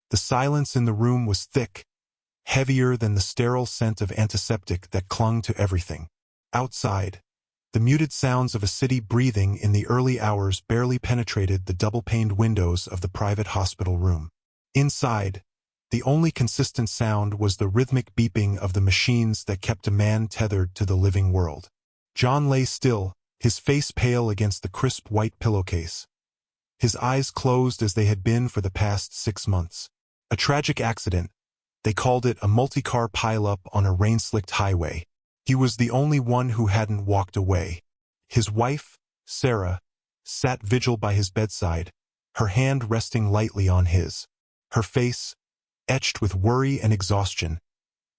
The silence in the room was thick, heavier than the sterile scent of antiseptic that clung to everything. Outside, the muted sounds of a city breathing in the early hours barely penetrated the double-paned windows of the private hospital room. Inside, the only consistent sound was the rhythmic beeping of the machines that kept a man tethered to the living world. John lay still, his face pale against the crisp white pillowcase. His eyes closed as they had been for the past 6 months. A tragic accident. They called it a multi-car pileup on a rain-slicked highway. He was the only one who hadn't walked away. His wife, Sarah, sat vigil by his bedside, her hand resting lightly on his. Her face, etched with worry and exhaustion,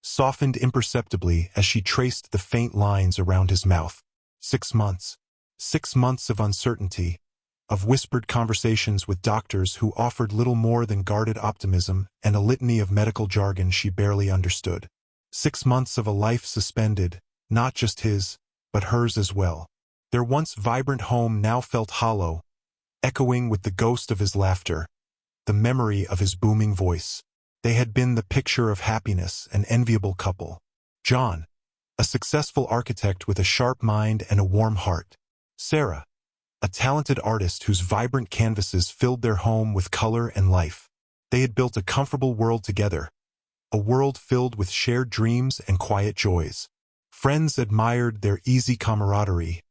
softened imperceptibly as she traced the faint lines around his mouth. 6 months. 6 months of uncertainty, of whispered conversations with doctors who offered little more than guarded optimism and a litany of medical jargon she barely understood. 6 months of a life suspended, not just his, but hers as well. Their once vibrant home now felt hollow, echoing with the ghost of his laughter, the memory of his booming voice. They had been the picture of happiness, an enviable couple. John, a successful architect with a sharp mind and a warm heart. Sarah, a talented artist whose vibrant canvases filled their home with color and life. They had built a comfortable world together, a world filled with shared dreams and quiet joys. Friends admired their easy camaraderie,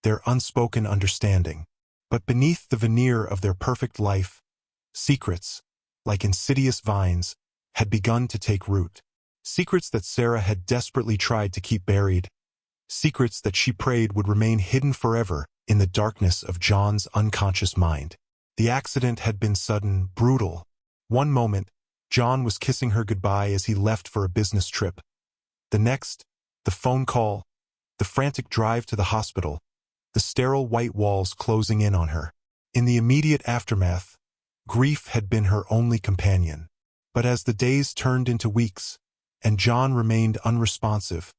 their unspoken understanding. But beneath the veneer of their perfect life, secrets, like insidious vines, had begun to take root. Secrets that Sarah had desperately tried to keep buried. Secrets that she prayed would remain hidden forever in the darkness of John's unconscious mind. The accident had been sudden, brutal. One moment, John was kissing her goodbye as he left for a business trip. The next, the phone call, the frantic drive to the hospital, the sterile white walls closing in on her. In the immediate aftermath, grief had been her only companion. But as the days turned into weeks, and John remained unresponsive,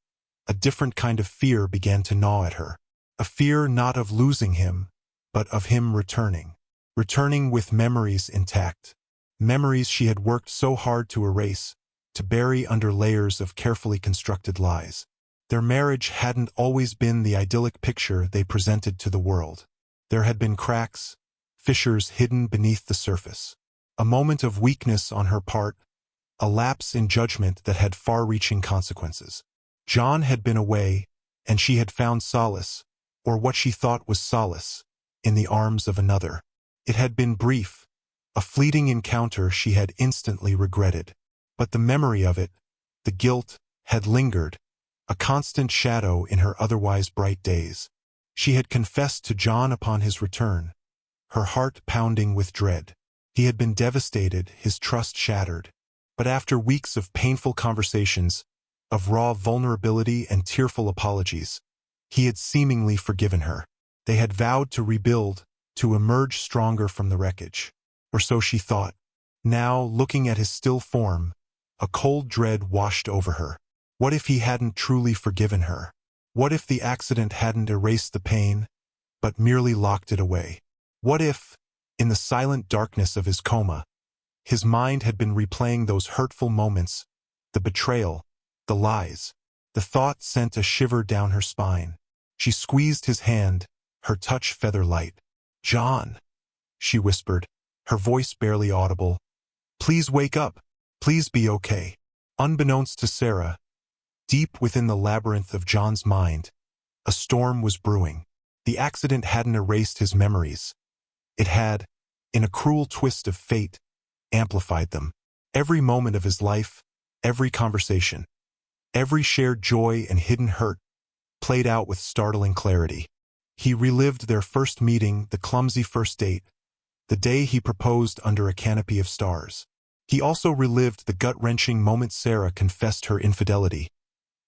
a different kind of fear began to gnaw at her. A fear not of losing him, but of him returning. Returning with memories intact. Memories she had worked so hard to erase, to bury under layers of carefully constructed lies. Their marriage hadn't always been the idyllic picture they presented to the world. There had been cracks, fissures hidden beneath the surface. A moment of weakness on her part, a lapse in judgment that had far-reaching consequences. John had been away, and she had found solace, or what she thought was solace, in the arms of another. It had been brief, a fleeting encounter she had instantly regretted. But the memory of it, the guilt, had lingered, a constant shadow in her otherwise bright days. She had confessed to John upon his return, her heart pounding with dread. He had been devastated, his trust shattered. But after weeks of painful conversations, of raw vulnerability and tearful apologies, he had seemingly forgiven her. They had vowed to rebuild, to emerge stronger from the wreckage. Or so she thought. Now, looking at his still form, a cold dread washed over her. What if he hadn't truly forgiven her? What if the accident hadn't erased the pain, but merely locked it away? What if, in the silent darkness of his coma, his mind had been replaying those hurtful moments, the betrayal, the lies? The thought sent a shiver down her spine. She squeezed his hand, her touch feather-light. "John," she whispered, her voice barely audible. "Please wake up. Please be okay." Unbeknownst to Sarah, deep within the labyrinth of John's mind, a storm was brewing. The accident hadn't erased his memories. It had, in a cruel twist of fate, amplified them. Every moment of his life, every conversation, every shared joy and hidden hurt, played out with startling clarity. He relived their first meeting, the clumsy first date, the day he proposed under a canopy of stars. He also relived the gut-wrenching moment Sarah confessed her infidelity,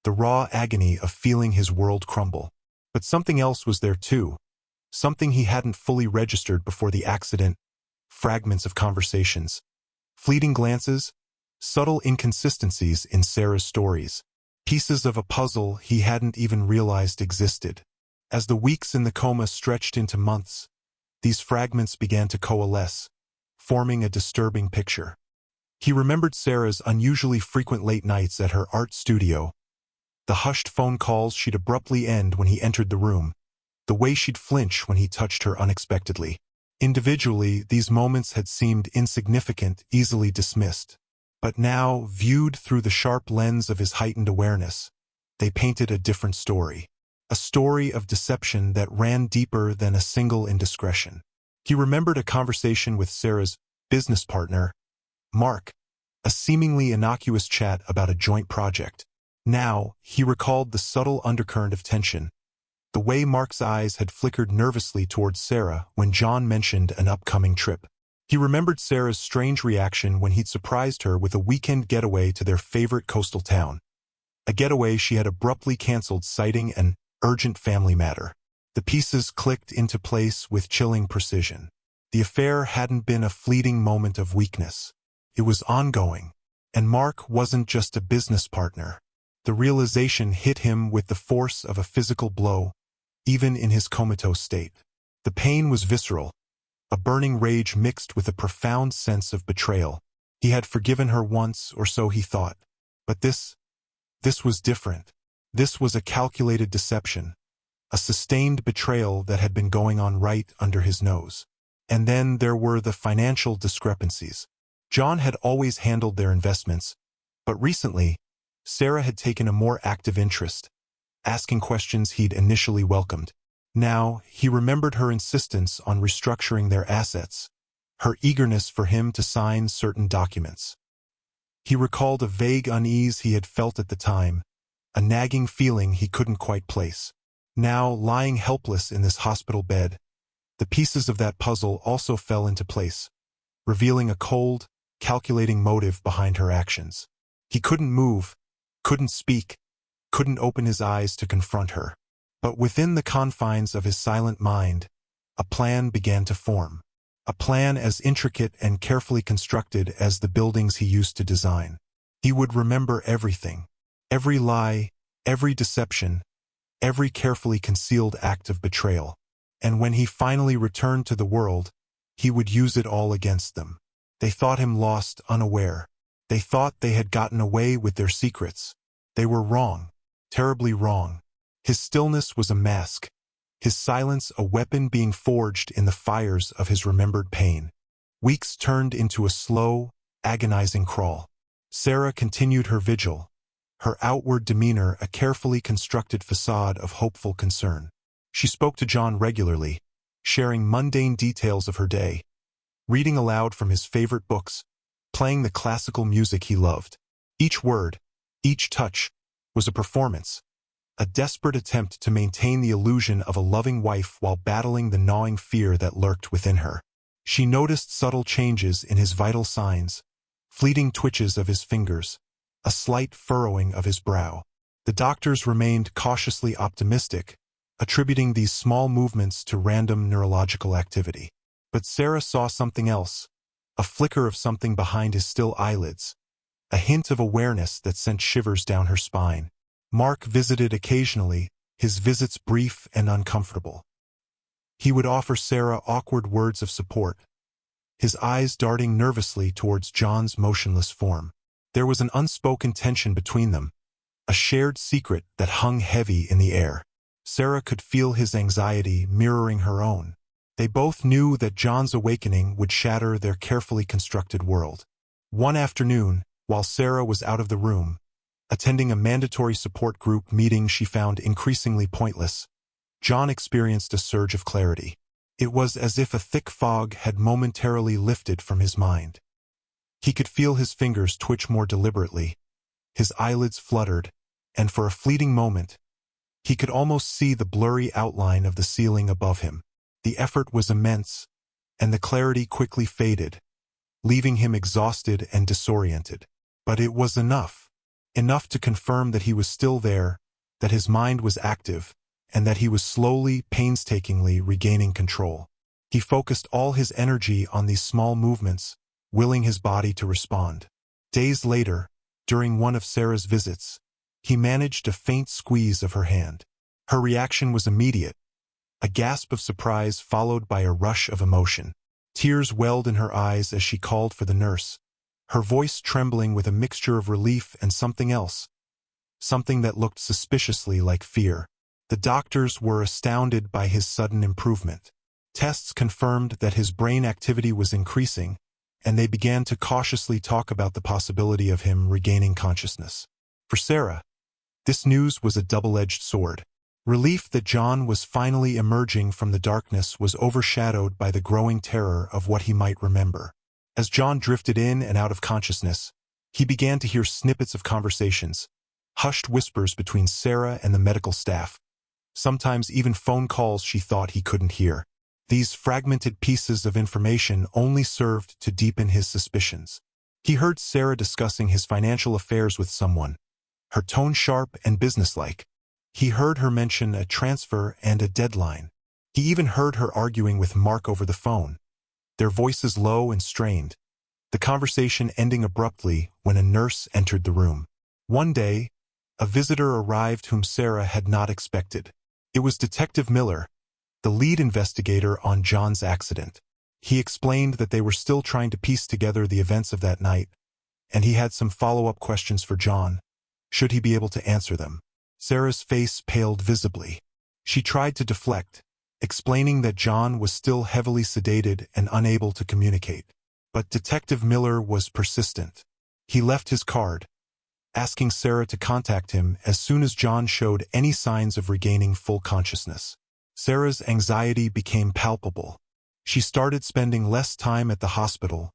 the raw agony of feeling his world crumble. But something else was there too, something he hadn't fully registered before the accident: fragments of conversations, fleeting glances, subtle inconsistencies in Sarah's stories, pieces of a puzzle he hadn't even realized existed. As the weeks in the coma stretched into months, these fragments began to coalesce, forming a disturbing picture. He remembered Sarah's unusually frequent late nights at her art studio, the hushed phone calls she'd abruptly end when he entered the room, the way she'd flinch when he touched her unexpectedly. Individually, these moments had seemed insignificant, easily dismissed. But now, viewed through the sharp lens of his heightened awareness, they painted a different story. A story of deception that ran deeper than a single indiscretion. He remembered a conversation with Sarah's business partner, Mark, a seemingly innocuous chat about a joint project. Now, he recalled the subtle undercurrent of tension, the way Mark's eyes had flickered nervously towards Sarah when John mentioned an upcoming trip. He remembered Sarah's strange reaction when he'd surprised her with a weekend getaway to their favorite coastal town. A getaway she had abruptly canceled, citing an urgent family matter. The pieces clicked into place with chilling precision. The affair hadn't been a fleeting moment of weakness. It was ongoing. And Mark wasn't just a business partner. The realization hit him with the force of a physical blow, even in his comatose state. The pain was visceral, a burning rage mixed with a profound sense of betrayal. He had forgiven her once, or so he thought. But this was different. This was a calculated deception, a sustained betrayal that had been going on right under his nose. And then there were the financial discrepancies. John had always handled their investments, but recently, Sarah had taken a more active interest, asking questions he'd initially welcomed. Now, he remembered her insistence on restructuring their assets, her eagerness for him to sign certain documents. He recalled a vague unease he had felt at the time, a nagging feeling he couldn't quite place. Now, lying helpless in this hospital bed, the pieces of that puzzle also fell into place, revealing a cold, calculating motive behind her actions. He couldn't move, couldn't speak, couldn't open his eyes to confront her. But within the confines of his silent mind, a plan began to form. A plan as intricate and carefully constructed as the buildings he used to design. He would remember everything. Every lie, every deception, every carefully concealed act of betrayal. And when he finally returned to the world, he would use it all against them. They thought him lost, unaware. They thought they had gotten away with their secrets. They were wrong, terribly wrong. His stillness was a mask, his silence a weapon being forged in the fires of his remembered pain. Weeks turned into a slow, agonizing crawl. Sarah continued her vigil, her outward demeanor a carefully constructed facade of hopeful concern. She spoke to John regularly, sharing mundane details of her day, reading aloud from his favorite books, playing the classical music he loved. Each word, each touch, was a performance, a desperate attempt to maintain the illusion of a loving wife while battling the gnawing fear that lurked within her. She noticed subtle changes in his vital signs, fleeting twitches of his fingers, a slight furrowing of his brow. The doctors remained cautiously optimistic, attributing these small movements to random neurological activity. But Sarah saw something else, a flicker of something behind his still eyelids, a hint of awareness that sent shivers down her spine. Mark visited occasionally, his visits brief and uncomfortable. He would offer Sarah awkward words of support, his eyes darting nervously towards John's motionless form. There was an unspoken tension between them, a shared secret that hung heavy in the air. Sarah could feel his anxiety mirroring her own. They both knew that John's awakening would shatter their carefully constructed world. One afternoon, while Sarah was out of the room, attending a mandatory support group meeting she found increasingly pointless, John experienced a surge of clarity. It was as if a thick fog had momentarily lifted from his mind. He could feel his fingers twitch more deliberately, his eyelids fluttered, and for a fleeting moment, he could almost see the blurry outline of the ceiling above him. The effort was immense, and the clarity quickly faded, leaving him exhausted and disoriented. But it was enough. Enough to confirm that he was still there, that his mind was active, and that he was slowly, painstakingly regaining control. He focused all his energy on these small movements, willing his body to respond. Days later, during one of Sarah's visits, he managed a faint squeeze of her hand. Her reaction was immediate, a gasp of surprise followed by a rush of emotion. Tears welled in her eyes as she called for the nurse, her voice trembling with a mixture of relief and something else, something that looked suspiciously like fear. The doctors were astounded by his sudden improvement. Tests confirmed that his brain activity was increasing, and they began to cautiously talk about the possibility of him regaining consciousness. For Sarah, this news was a double-edged sword. Relief that John was finally emerging from the darkness was overshadowed by the growing terror of what he might remember. As John drifted in and out of consciousness, he began to hear snippets of conversations, hushed whispers between Sarah and the medical staff, sometimes even phone calls she thought he couldn't hear. These fragmented pieces of information only served to deepen his suspicions. He heard Sarah discussing his financial affairs with someone, her tone sharp and businesslike. He heard her mention a transfer and a deadline. He even heard her arguing with Mark over the phone, their voices low and strained, the conversation ending abruptly when a nurse entered the room. One day, a visitor arrived whom Sarah had not expected. It was Detective Miller, the lead investigator on John's accident. He explained that they were still trying to piece together the events of that night, and he had some follow-up questions for John, should he be able to answer them. Sarah's face paled visibly. She tried to deflect, explaining that John was still heavily sedated and unable to communicate. But Detective Miller was persistent. He left his card, asking Sarah to contact him as soon as John showed any signs of regaining full consciousness. Sarah's anxiety became palpable. She started spending less time at the hospital,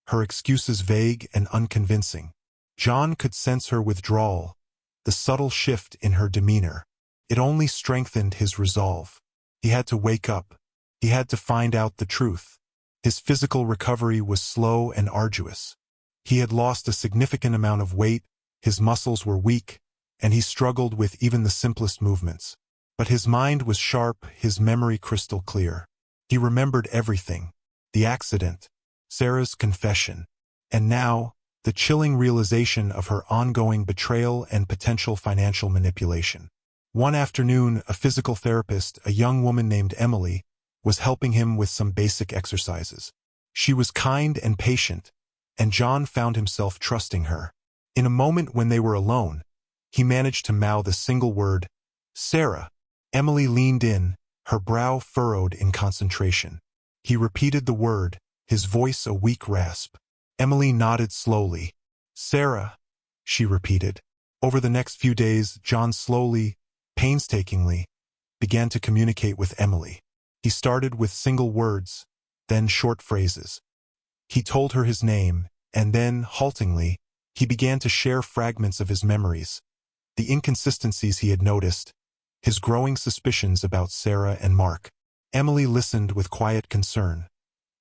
her excuses vague and unconvincing. John could sense her withdrawal, the subtle shift in her demeanor. It only strengthened his resolve. He had to wake up. He had to find out the truth. His physical recovery was slow and arduous. He had lost a significant amount of weight, his muscles were weak, and he struggled with even the simplest movements. But his mind was sharp, his memory crystal clear. He remembered everything: the accident, Sarah's confession, and now, the chilling realization of her ongoing betrayal and potential financial manipulation. One afternoon, a physical therapist, a young woman named Emily, was helping him with some basic exercises. She was kind and patient, and John found himself trusting her. In a moment when they were alone, he managed to mouth a single word, "Sarah." Emily leaned in, her brow furrowed in concentration. He repeated the word, his voice a weak rasp. Emily nodded slowly. "Sarah," she repeated. Over the next few days, John slowly, painstakingly, began to communicate with Emily. He started with single words, then short phrases. He told her his name, and then, haltingly, he began to share fragments of his memories, the inconsistencies he had noticed, his growing suspicions about Sarah and Mark. Emily listened with quiet concern,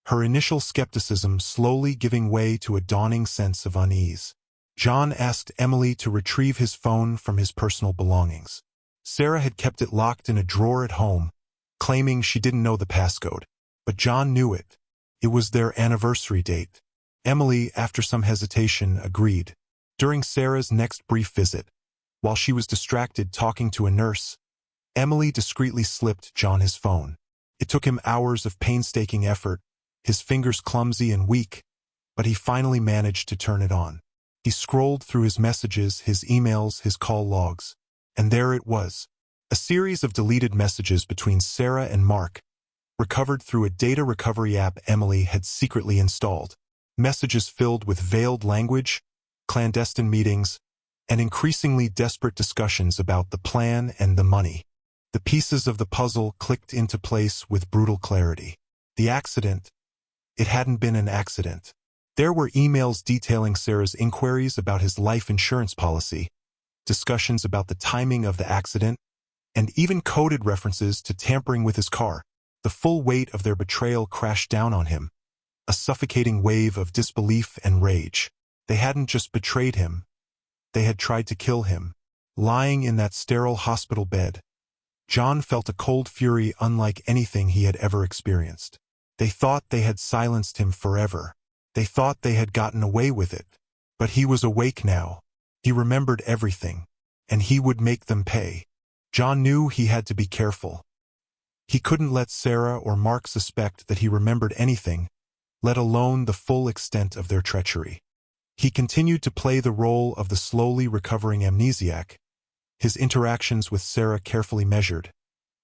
her initial skepticism slowly giving way to a dawning sense of unease. John asked Emily to retrieve his phone from his personal belongings. Sarah had kept it locked in a drawer at home, claiming she didn't know the passcode. But John knew it. It was their anniversary date. Emily, after some hesitation, agreed. During Sarah's next brief visit, while she was distracted talking to a nurse, Emily discreetly slipped John his phone. It took him hours of painstaking effort, his fingers clumsy and weak, but he finally managed to turn it on. He scrolled through his messages, his emails, his call logs, and there it was. A series of deleted messages between Sarah and Mark, recovered through a data recovery app Emily had secretly installed. Messages filled with veiled language, clandestine meetings, and increasingly desperate discussions about the plan and the money. The pieces of the puzzle clicked into place with brutal clarity. The accident, it hadn't been an accident. There were emails detailing Sarah's inquiries about his life insurance policy, discussions about the timing of the accident, and even coded references to tampering with his car. The full weight of their betrayal crashed down on him, a suffocating wave of disbelief and rage. They hadn't just betrayed him, they had tried to kill him. Lying in that sterile hospital bed, John felt a cold fury unlike anything he had ever experienced. They thought they had silenced him forever. They thought they had gotten away with it. But he was awake now. He remembered everything, and he would make them pay. John knew he had to be careful. He couldn't let Sarah or Mark suspect that he remembered anything, let alone the full extent of their treachery. He continued to play the role of the slowly recovering amnesiac, his interactions with Sarah carefully measured,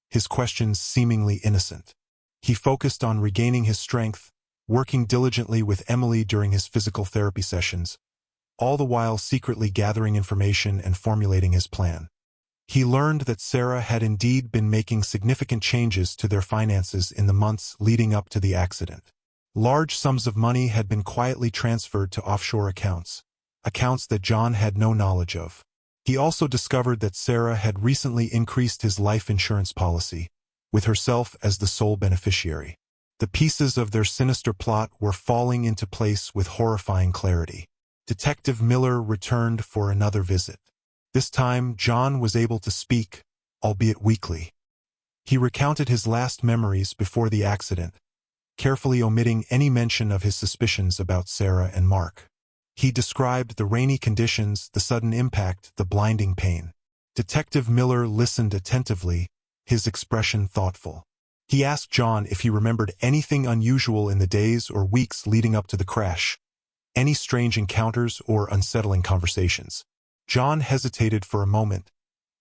his questions seemingly innocent. He focused on regaining his strength, working diligently with Emily during his physical therapy sessions, all the while secretly gathering information and formulating his plan. He learned that Sarah had indeed been making significant changes to their finances in the months leading up to the accident. Large sums of money had been quietly transferred to offshore accounts that John had no knowledge of. He also discovered that Sarah had recently increased his life insurance policy, with herself as the sole beneficiary. The pieces of their sinister plot were falling into place with horrifying clarity. Detective Miller returned for another visit. This time, John was able to speak, albeit weakly. He recounted his last memories before the accident, carefully omitting any mention of his suspicions about Sarah and Mark. He described the rainy conditions, the sudden impact, the blinding pain. Detective Miller listened attentively, his expression thoughtful. He asked John if he remembered anything unusual in the days or weeks leading up to the crash, any strange encounters or unsettling conversations. John hesitated for a moment,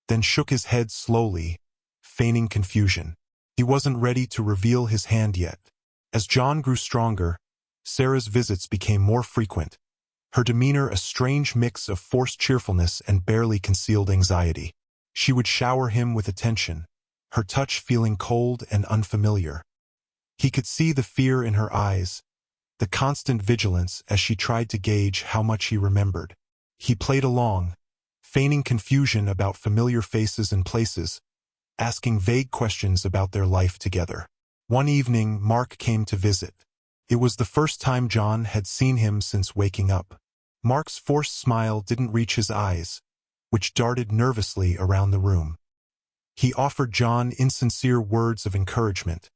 then shook his head slowly, feigning confusion. He wasn't ready to reveal his hand yet. As John grew stronger, Sarah's visits became more frequent, her demeanor a strange mix of forced cheerfulness and barely concealed anxiety. She would shower him with attention, her touch feeling cold and unfamiliar. He could see the fear in her eyes, the constant vigilance as she tried to gauge how much he remembered. He played along, feigning confusion about familiar faces and places, asking vague questions about their life together. One evening, Mark came to visit. It was the first time John had seen him since waking up. Mark's forced smile didn't reach his eyes, which darted nervously around the room. He offered John insincere words of encouragement,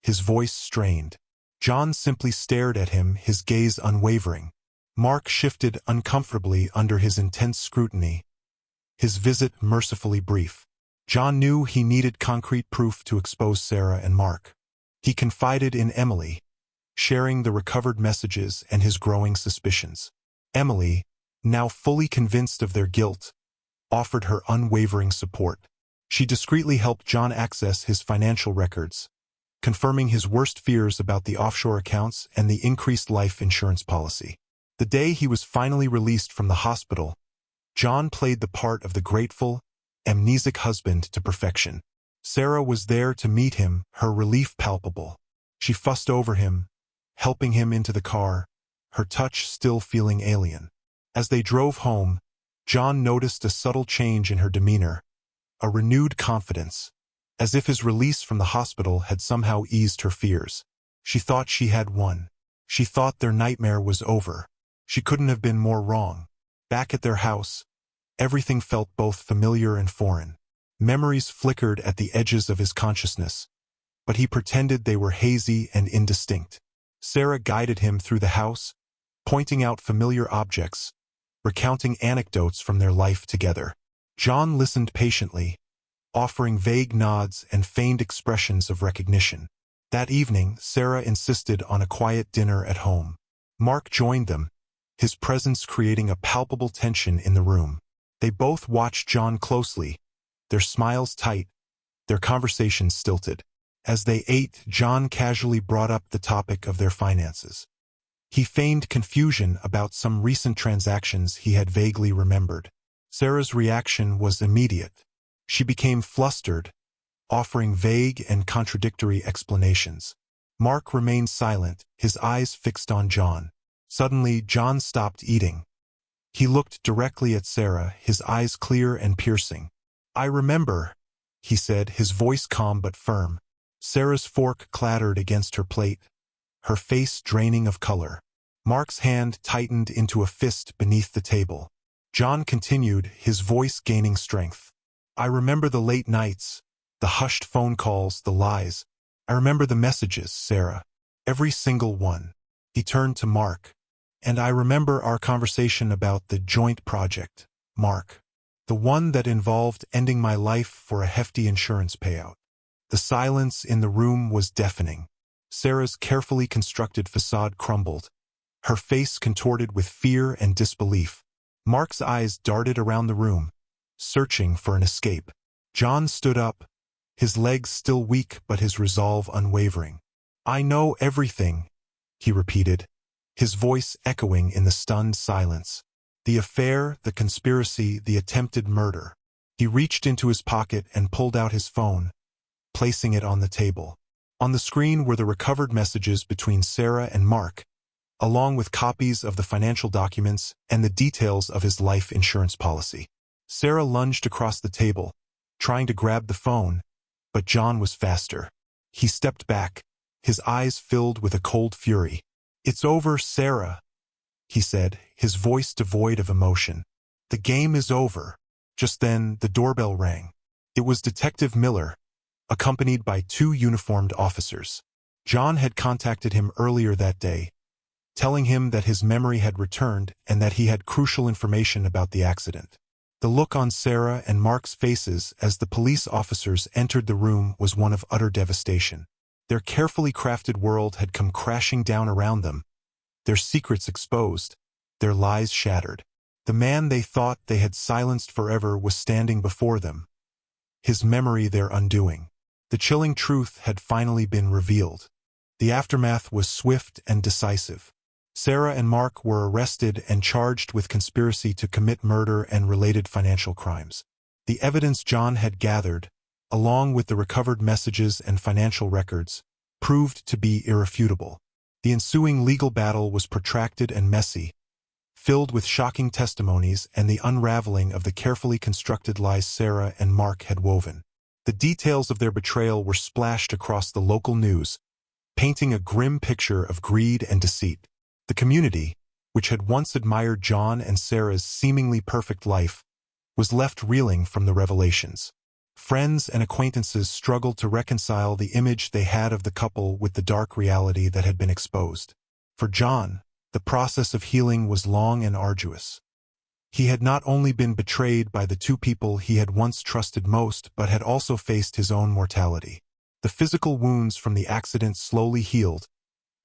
his voice strained. John simply stared at him, his gaze unwavering. Mark shifted uncomfortably under his intense scrutiny, his visit mercifully brief. John knew he needed concrete proof to expose Sarah and Mark. He confided in Emily, sharing the recovered messages and his growing suspicions. Emily, now fully convinced of their guilt, offered her unwavering support. She discreetly helped John access his financial records, confirming his worst fears about the offshore accounts and the increased life insurance policy. The day he was finally released from the hospital, John played the part of the grateful, amnesic husband to perfection. Sarah was there to meet him, her relief palpable. She fussed over him, helping him into the car, her touch still feeling alien. As they drove home, John noticed a subtle change in her demeanor, a renewed confidence, as if his release from the hospital had somehow eased her fears. She thought she had won. She thought their nightmare was over. She couldn't have been more wrong. Back at their house, everything felt both familiar and foreign. Memories flickered at the edges of his consciousness, but he pretended they were hazy and indistinct. Sarah guided him through the house, pointing out familiar objects, recounting anecdotes from their life together. John listened patiently, offering vague nods and feigned expressions of recognition. That evening, Sarah insisted on a quiet dinner at home. Mark joined them, his presence creating a palpable tension in the room. They both watched John closely, their smiles tight, their conversations stilted. As they ate, John casually brought up the topic of their finances. He feigned confusion about some recent transactions he had vaguely remembered. Sarah's reaction was immediate. She became flustered, offering vague and contradictory explanations. Mark remained silent, his eyes fixed on John. Suddenly, John stopped eating. He looked directly at Sarah, his eyes clear and piercing. "I remember," he said, his voice calm but firm. Sarah's fork clattered against her plate, her face draining of color. Mark's hand tightened into a fist beneath the table. John continued, his voice gaining strength. "I remember the late nights, the hushed phone calls, the lies. I remember the messages, Sarah. Every single one." He turned to Mark. "And I remember our conversation about the joint project, Mark. The one that involved ending my life for a hefty insurance payout." The silence in the room was deafening. Sarah's carefully constructed facade crumbled, her face contorted with fear and disbelief. Mark's eyes darted around the room, searching for an escape. John stood up, his legs still weak but his resolve unwavering. "I know everything," he repeated, his voice echoing in the stunned silence. "The affair, the conspiracy, the attempted murder." He reached into his pocket and pulled out his phone, placing it on the table. On the screen were the recovered messages between Sarah and Mark, along with copies of the financial documents and the details of his life insurance policy. Sarah lunged across the table, trying to grab the phone, but John was faster. He stepped back, his eyes filled with a cold fury. "It's over, Sarah," he said, his voice devoid of emotion. "The game is over." Just then, the doorbell rang. It was Detective Miller, accompanied by 2 uniformed officers. John had contacted him earlier that day, telling him that his memory had returned and that he had crucial information about the accident. The look on Sarah and Mark's faces as the police officers entered the room was one of utter devastation. Their carefully crafted world had come crashing down around them, their secrets exposed, their lies shattered. The man they thought they had silenced forever was standing before them, his memory their undoing. The chilling truth had finally been revealed. The aftermath was swift and decisive. Sarah and Mark were arrested and charged with conspiracy to commit murder and related financial crimes. The evidence John had gathered, along with the recovered messages and financial records, proved to be irrefutable. The ensuing legal battle was protracted and messy, filled with shocking testimonies and the unraveling of the carefully constructed lies Sarah and Mark had woven. The details of their betrayal were splashed across the local news, painting a grim picture of greed and deceit. The community, which had once admired John and Sarah's seemingly perfect life, was left reeling from the revelations. Friends and acquaintances struggled to reconcile the image they had of the couple with the dark reality that had been exposed. For John, the process of healing was long and arduous. He had not only been betrayed by the 2 people he had once trusted most, but had also faced his own mortality. The physical wounds from the accident slowly healed,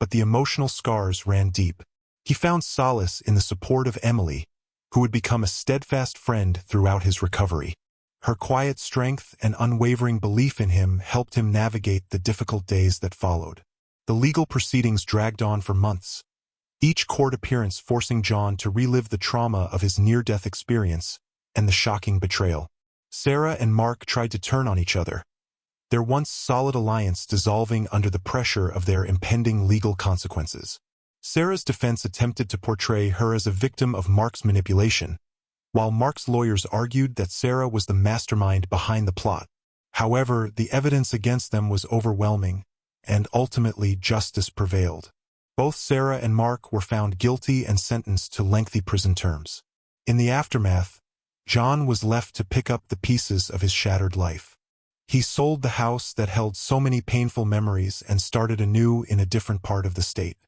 but the emotional scars ran deep. He found solace in the support of Emily, who would become a steadfast friend throughout his recovery. Her quiet strength and unwavering belief in him helped him navigate the difficult days that followed. The legal proceedings dragged on for months, each court appearance forcing John to relive the trauma of his near-death experience and the shocking betrayal. Sarah and Mark tried to turn on each other, their once solid alliance dissolving under the pressure of their impending legal consequences. Sarah's defense attempted to portray her as a victim of Mark's manipulation, while Mark's lawyers argued that Sarah was the mastermind behind the plot. However, the evidence against them was overwhelming, and ultimately justice prevailed. Both Sarah and Mark were found guilty and sentenced to lengthy prison terms. In the aftermath, John was left to pick up the pieces of his shattered life. He sold the house that held so many painful memories and started anew in a different part of the state.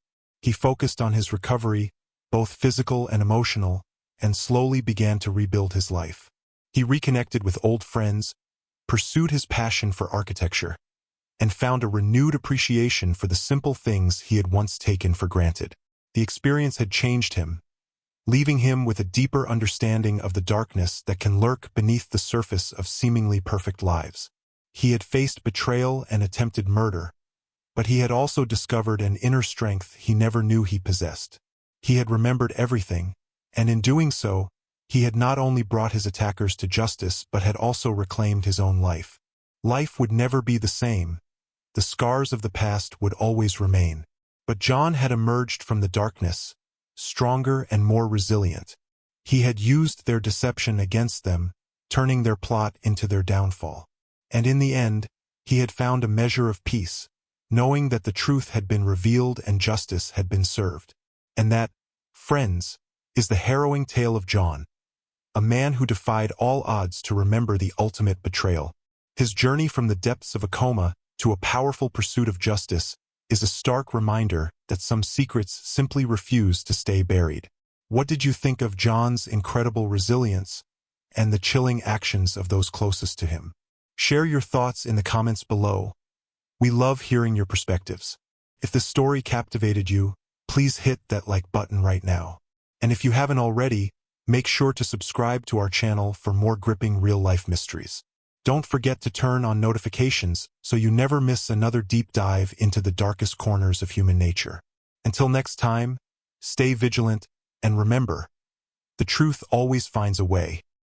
He focused on his recovery, both physical and emotional, and slowly began to rebuild his life. He reconnected with old friends, pursued his passion for architecture, and found a renewed appreciation for the simple things he had once taken for granted. The experience had changed him, leaving him with a deeper understanding of the darkness that can lurk beneath the surface of seemingly perfect lives. He had faced betrayal and attempted murder, but he had also discovered an inner strength he never knew he possessed. He had remembered everything, and in doing so, he had not only brought his attackers to justice but had also reclaimed his own life. Life would never be the same. The scars of the past would always remain. But John had emerged from the darkness, stronger and more resilient. He had used their deception against them, turning their plot into their downfall. And in the end, he had found a measure of peace, knowing that the truth had been revealed and justice had been served. And that, friends, is the harrowing tale of John, a man who defied all odds to remember the ultimate betrayal. His journey from the depths of a coma to a powerful pursuit of justice is a stark reminder that some secrets simply refuse to stay buried. What did you think of John's incredible resilience and the chilling actions of those closest to him? Share your thoughts in the comments below. We love hearing your perspectives. If the story captivated you, please please hit that like button right now. And if you haven't already, make sure to subscribe to our channel for more gripping real-life mysteries. Don't forget to turn on notifications so you never miss another deep dive into the darkest corners of human nature. Until next time, stay vigilant, and remember, the truth always finds a way.